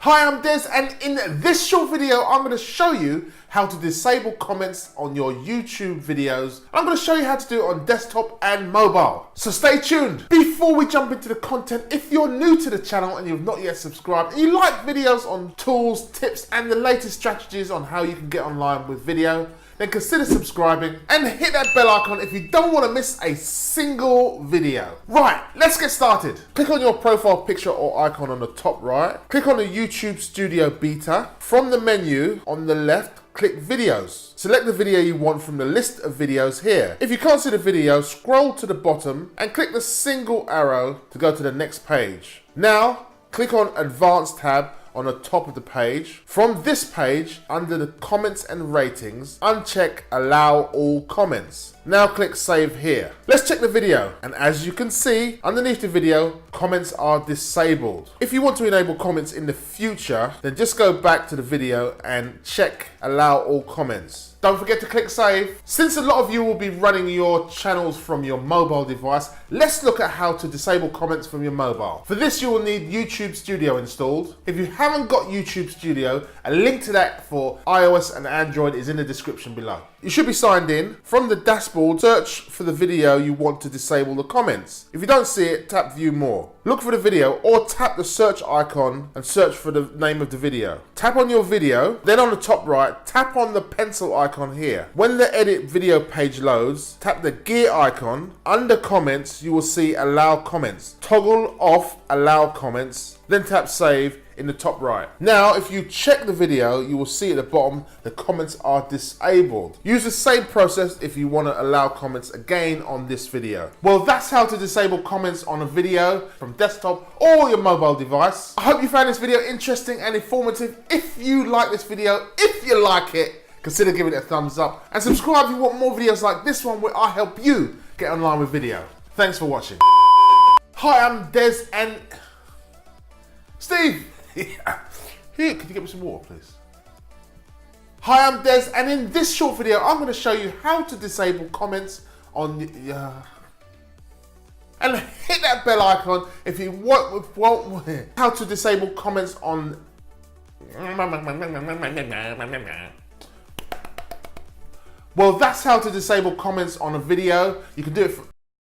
Hi, I'm Des, and in this short video, I'm going to show you how to disable comments on your YouTube videos. I'm going to show you how to do it on desktop and mobile. So stay tuned. Before we jump into the content, if you're new to the channel and you've not yet subscribed, and you like videos on tools, tips, and the latest strategies on how you can get online with video, then consider subscribing and hit that bell icon if you don't want to miss a single video. Right, let's get started. Click on your profile picture or icon on the top right. Click on the YouTube Studio Beta. From the menu on the left, click Videos. Select the video you want from the list of videos here. If you can't see the video, scroll to the bottom and click the single arrow to go to the next page. Now, click on Advanced tab on the top of the page. From this page, under the comments and ratings, uncheck Allow All Comments. Now click Save here. Let's check the video, and as you can see, underneath the video, comments are disabled. If you want to enable comments in the future, then just go back to the video and check Allow All Comments. Don't forget to click Save. Since a lot of you will be running your channels from your mobile device, let's look at how to disable comments from your mobile. For this, you will need YouTube Studio installed. If you haven't got YouTube Studio, a link to that for iOS and Android is in the description below. You should be signed in. From the dashboard, search for the video you want to disable the comments. If you don't see it, tap View More. Look for the video or tap the search icon and search for the name of the video. Tap on your video, then on the top right, tap on the pencil icon here. When the edit video page loads, tap the gear icon. Under comments, you will see Allow Comments. Toggle off Allow Comments, then tap Save in the top right. Now, if you check the video, you will see at the bottom the comments are disabled. Use the same process if you want to allow comments again on this video. Well, that's how to disable comments on a video from desktop or your mobile device. I hope you found this video interesting and informative. If you like this video, if you like it, consider giving it a thumbs up and subscribe if you want more videos like this one where I help you get online with video. Thanks for watching. Hi, I'm Des and Steve. Here, could you get me some water, please? Hi, I'm Des, and in this short video, I'm going to show you how to disable comments on and hit that bell icon if you want how to disable comments on. Well, that's how to disable comments on a video. You can do it for